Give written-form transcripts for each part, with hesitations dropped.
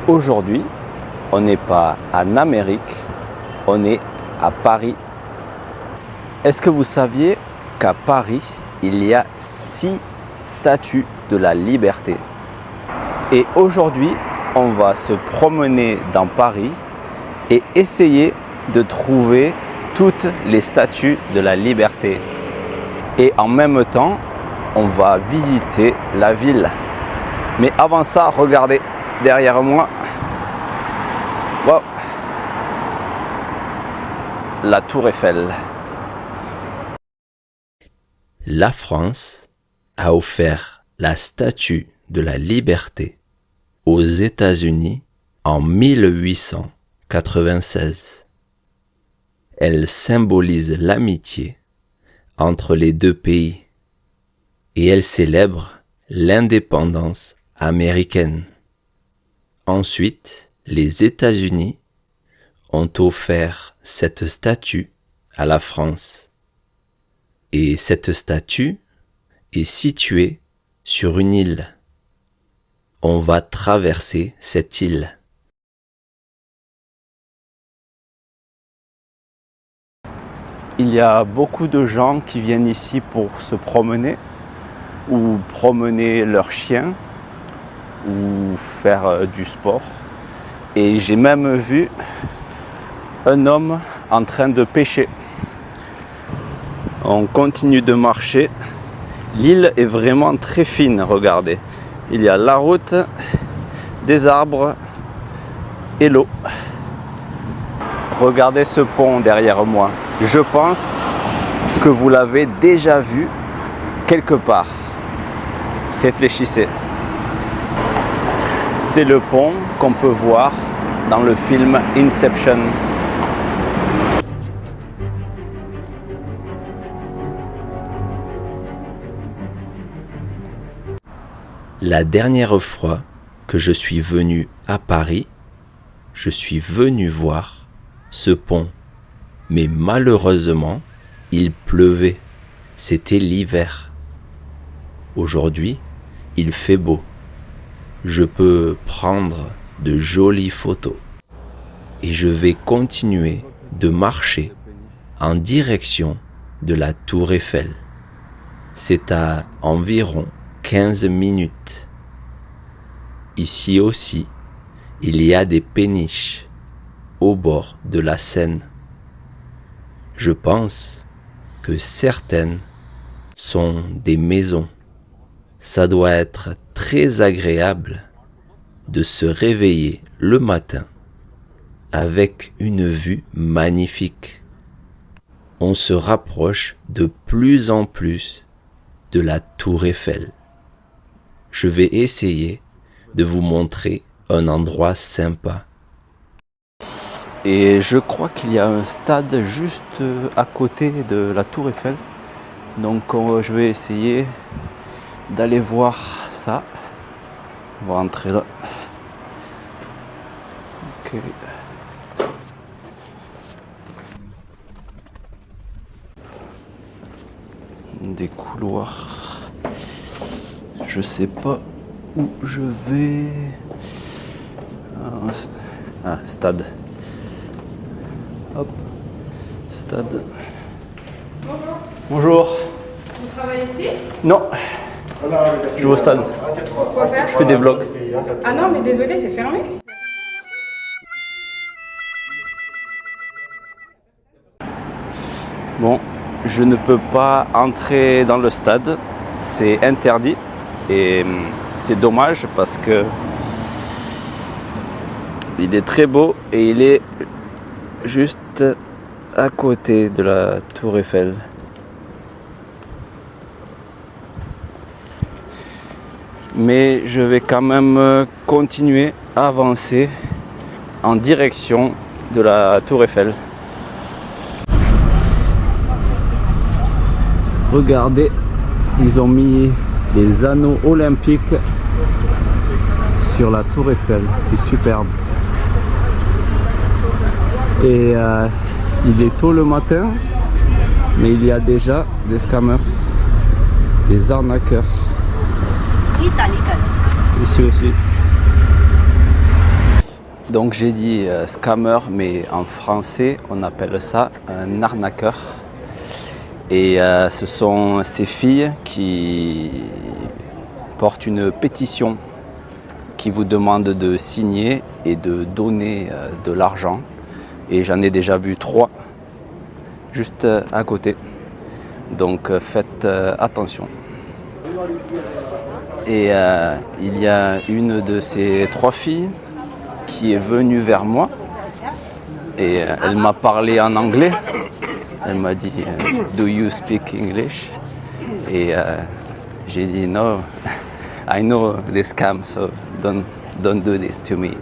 aujourd'hui, on n'est pas en Amérique, on est à Paris. Est-ce que vous saviez qu'à Paris, il y a 6 statues de la liberté? Et aujourd'hui, on va se promener dans Paris et essayer de trouver toutes les statues de la liberté. Et en même temps, on va visiter la ville. Mais avant ça, regardez derrière moi. Wow. La Tour Eiffel. La France a offert la statue de la liberté aux États-Unis en 1896. Elle symbolise l'amitié entre les deux pays et elle célèbre l'indépendance américaine. Ensuite, les États-Unis ont offert cette statue à la France. Et cette statue est située sur une île. On va traverser cette île. Il y a beaucoup de gens qui viennent ici pour se promener ou promener leurs chiens ou faire du sport. Et j'ai même vu un homme en train de pêcher. On continue de marcher. L'île est vraiment très fine, regardez. Il y a la route, des arbres et l'eau. Regardez ce pont derrière moi. Je pense que vous l'avez déjà vu quelque part. Réfléchissez. C'est le pont qu'on peut voir dans le film Inception. La dernière fois que je suis venu à Paris, je suis venu voir ce pont. Mais malheureusement, il pleuvait. C'était l'hiver. Aujourd'hui, il fait beau. Je peux prendre de jolies photos. Et je vais continuer de marcher en direction de la Tour Eiffel. C'est à environ 15 minutes. Ici aussi, il y a des péniches au bord de la Seine. Je pense que certaines sont des maisons. Ça doit être très agréable de se réveiller le matin avec une vue magnifique. On se rapproche de plus en plus de la Tour Eiffel. Je vais essayer de vous montrer un endroit sympa. Et je crois qu'il y a un stade juste à côté de la Tour Eiffel. Donc je vais essayer d'aller voir ça. On va entrer là. Ok. Des couloirs. Je sais pas où je vais. Stade. Hop, stade. Bonjour. Bonjour. Vous travaillez ici? Non, je vais au stade. Pourquoi faire? Je fais des vlogs. Ah non, mais désolé, c'est fermé. Bon, je ne peux pas entrer dans le stade. C'est interdit. Et c'est dommage parce que il est très beau et il est juste à côté de la Tour Eiffel. Mais je vais quand même continuer à avancer en direction de la Tour Eiffel. Regardez, ils ont mis les anneaux olympiques sur la Tour Eiffel. C'est superbe. Et il est tôt le matin, mais il y a déjà des scammers, des arnaqueurs. Ici aussi. Donc j'ai dit scammer, mais en français on appelle ça un arnaqueur. Et ce sont ces filles qui portent une pétition qui vous demande de signer et de donner de l'argent. Et j'en ai déjà vu 3 juste à côté. Donc faites attention. Et il y a une de ces 3 filles qui est venue vers moi et elle m'a parlé en anglais. Elle m'a dit Do you speak English? Et j'ai dit No, I know this scam, so don't do this to me.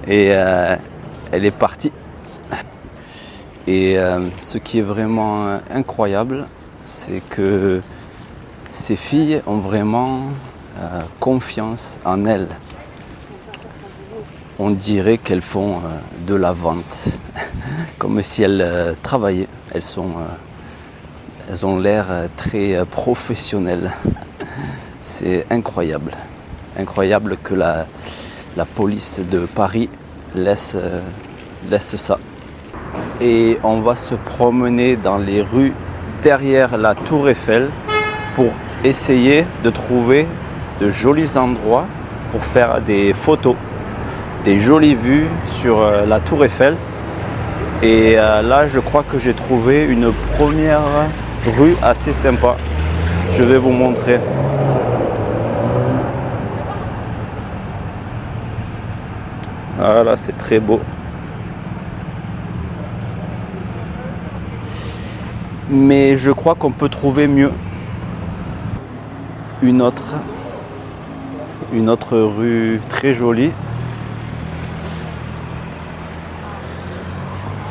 Et elle est partie. Et ce qui est vraiment incroyable, c'est que ces filles ont vraiment confiance en elles. On dirait qu'elles font de la vente, comme si elles travaillaient. Elles ont l'air très professionnelles. C'est incroyable. Incroyable que la police de Paris laisse ça. Et on va se promener dans les rues derrière la Tour Eiffel pour essayer de trouver de jolis endroits pour faire des photos, des jolies vues sur la Tour Eiffel. Et là, je crois que j'ai trouvé une première rue assez sympa. Je vais vous montrer. Voilà, c'est très beau. Mais je crois qu'on peut trouver mieux. Une autre rue très jolie.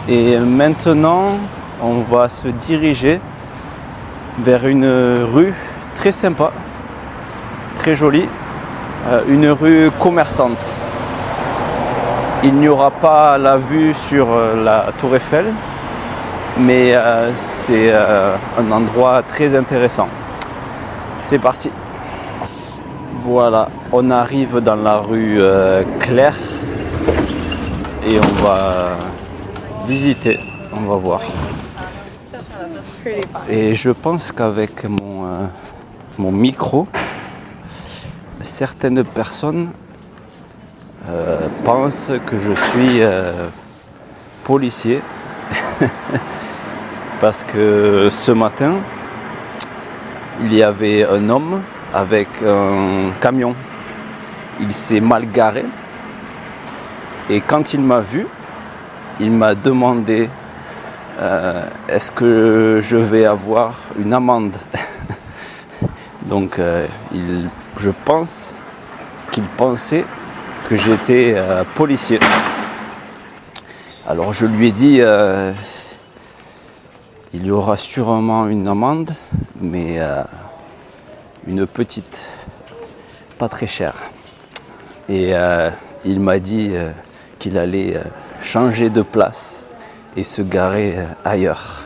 Et maintenant, on va se diriger vers une rue très sympa, très jolie, une rue commerçante. Il n'y aura pas la vue sur la Tour Eiffel, mais c'est un endroit très intéressant. C'est parti. Voilà, on arrive dans la rue Claire et on va visiter, on va voir. Et je pense qu'avec mon micro, certaines personnes pensent que je suis policier parce que ce matin, il y avait un homme avec un camion. Il s'est mal garé et quand il m'a vu, il m'a demandé est-ce que je vais avoir une amende. Donc je pense qu'il pensait que j'étais policier. Alors je lui ai dit il y aura sûrement une amende, mais une petite, pas très chère. Et il m'a dit qu'il allait changer de place et se garer ailleurs.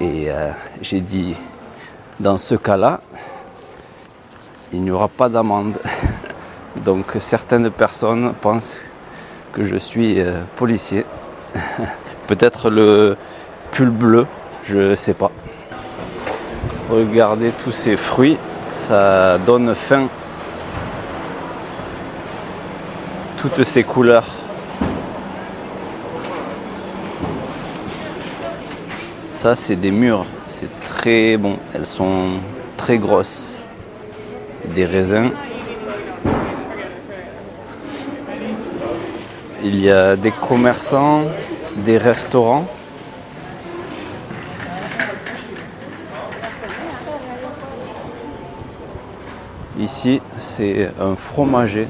Et j'ai dit, dans ce cas-là, il n'y aura pas d'amende. Donc certaines personnes pensent que je suis policier. Peut-être le pull bleu, je ne sais pas. Regardez tous ces fruits, ça donne faim. Toutes ces couleurs. Ça, c'est des mûres, c'est très bon. Elles sont très grosses. Des raisins. Il y a des commerçants, des restaurants. Ici, c'est un fromager.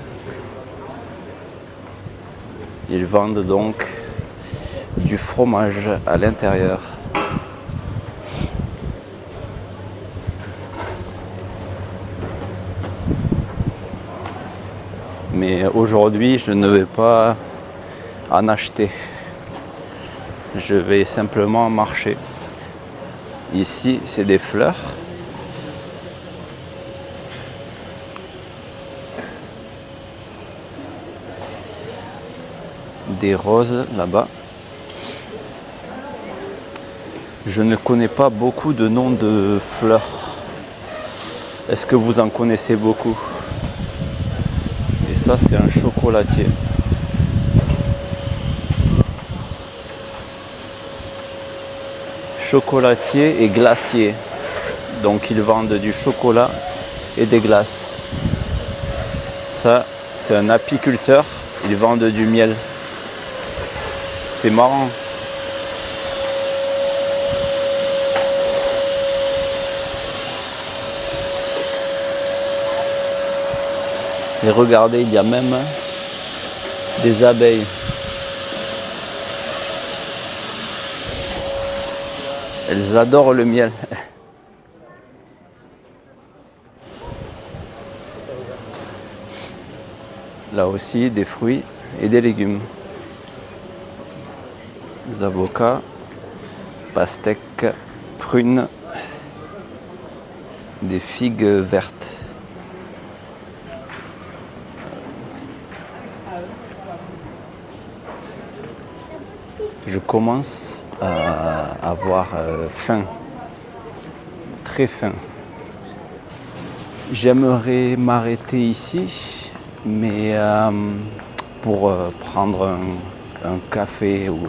Ils vendent donc du fromage à l'intérieur. Mais aujourd'hui, je ne vais pas en acheter. Je vais simplement marcher. Ici, c'est des fleurs. des roses là-bas. Je ne connais pas beaucoup de noms de fleurs. Est-ce que vous en connaissez beaucoup? Et ça, c'est un chocolatier. Chocolatier et glacier. Donc ils vendent du chocolat et des glaces. Ça, c'est un apiculteur. Ils vendent du miel. C'est marrant. Et regardez, il y a même des abeilles. Elles adorent le miel. Là aussi, des fruits et des légumes. Des avocats, pastèques, prunes, des figues vertes. Je commence à avoir faim, très faim. J'aimerais m'arrêter ici, mais pour prendre un café ou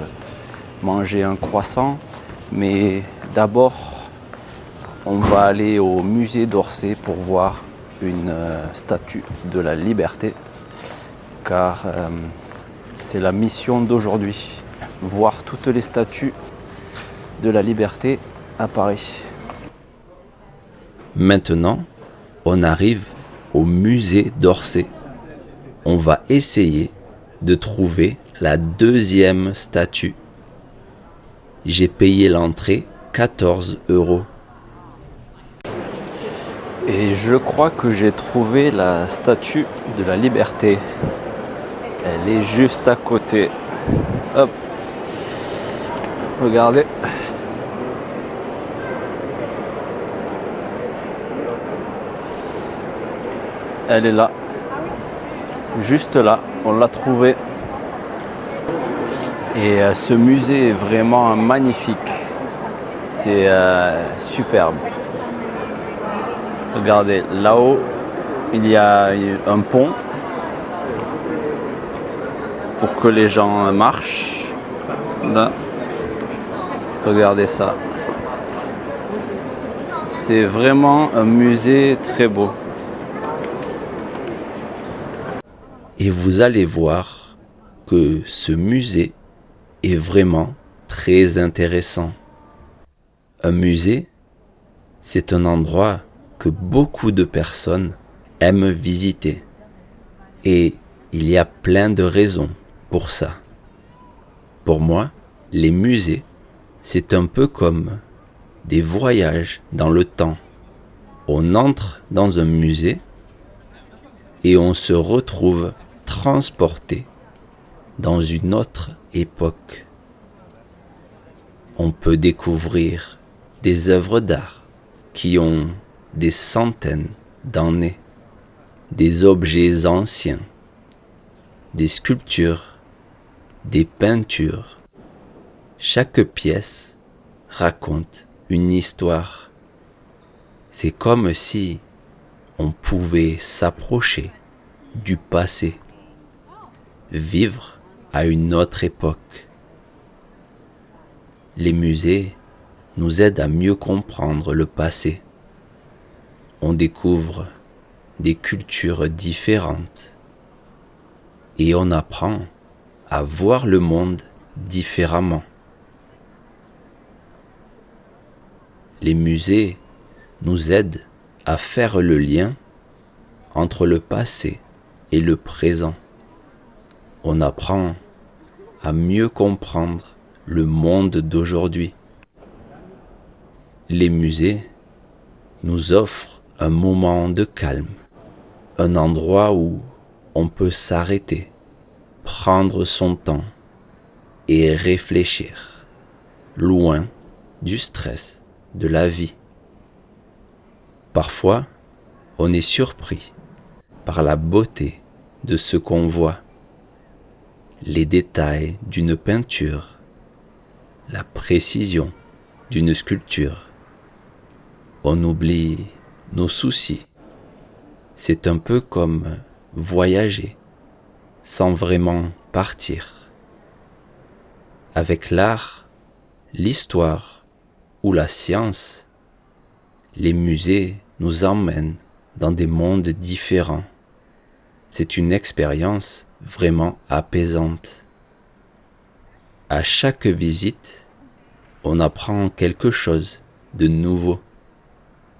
manger un croissant. Mais d'abord, on va aller au musée d'Orsay pour voir une statue de la liberté, car c'est la mission d'aujourd'hui. Voir toutes les statues de la liberté à Paris. Maintenant, on arrive au musée d'Orsay. On va essayer de trouver la deuxième statue. J'ai payé l'entrée 14 €. Et je crois que j'ai trouvé la statue de la liberté. Elle est juste à côté. Hop. Regardez. Elle est là. Juste là, on l'a trouvée. Et ce musée est vraiment magnifique. C'est superbe. Regardez, là-haut, il y a un pont pour que les gens marchent. Là. Regardez ça. C'est vraiment un musée très beau. Et vous allez voir que ce musée est vraiment très intéressant. Un musée, c'est un endroit que beaucoup de personnes aiment visiter. Et il y a plein de raisons pour ça. Pour moi, les musées, c'est un peu comme des voyages dans le temps. On entre dans un musée et on se retrouve transporté dans une autre époque. On peut découvrir des œuvres d'art qui ont des centaines d'années, des objets anciens, des sculptures, des peintures. Chaque pièce raconte une histoire. C'est comme si on pouvait s'approcher du passé, vivre à une autre époque. Les musées nous aident à mieux comprendre le passé. On découvre des cultures différentes et on apprend à voir le monde différemment. Les musées nous aident à faire le lien entre le passé et le présent. On apprend à mieux comprendre le monde d'aujourd'hui. Les musées nous offrent un moment de calme, un endroit où on peut s'arrêter, prendre son temps et réfléchir, loin du stress de la vie. Parfois, on est surpris par la beauté de ce qu'on voit. les détails d'une peinture, la précision d'une sculpture. On oublie nos soucis. C'est un peu comme voyager sans vraiment partir. Avec l'art, l'histoire ou la science, les musées nous emmènent dans des mondes différents. C'est une expérience vraiment apaisante. À chaque visite, on apprend quelque chose de nouveau.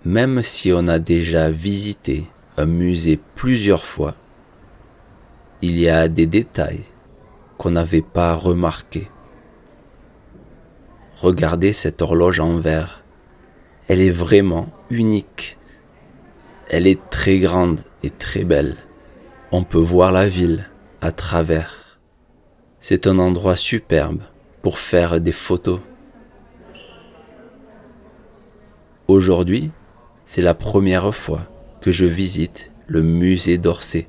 Même si on a déjà visité un musée plusieurs fois, il y a des détails qu'on n'avait pas remarqués. Regardez cette horloge en verre. Elle est vraiment unique. Elle est très grande et très belle. On peut voir la ville à travers. C'est un endroit superbe pour faire des photos. Aujourd'hui, c'est la première fois que je visite le musée d'Orsay.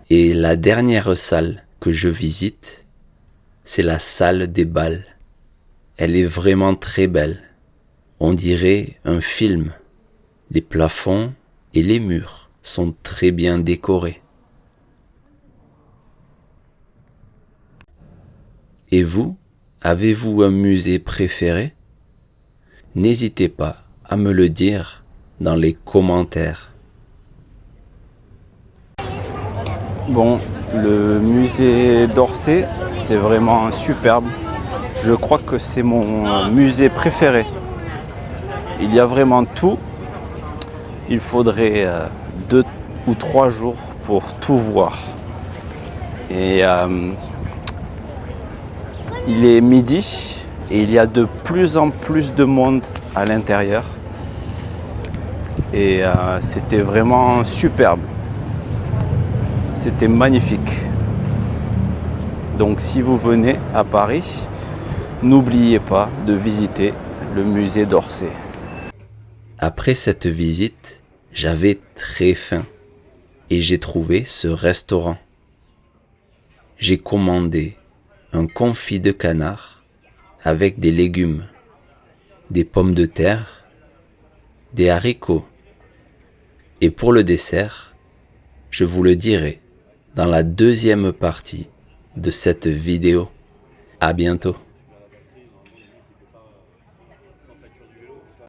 Et la dernière salle que je visite, c'est la salle des bals. Elle est vraiment très belle. On dirait un film. Les plafonds et les murs sont très bien décorés. Et vous, avez-vous un musée préféré? N'hésitez pas à me le dire dans les commentaires. Bon, le musée d'Orsay, c'est vraiment superbe. Je crois que c'est mon musée préféré. Il y a vraiment tout. Il faudrait 2 ou 3 jours pour tout voir. Et il est midi et il y a de plus en plus de monde à l'intérieur. Et c'était vraiment superbe. C'était magnifique. Donc si vous venez à Paris, n'oubliez pas de visiter le musée d'Orsay. Après cette visite, j'avais très faim et j'ai trouvé ce restaurant. J'ai commandé un confit de canard avec des légumes, des pommes de terre, des haricots. Et pour le dessert, je vous le dirai dans la deuxième partie de cette vidéo. À bientôt.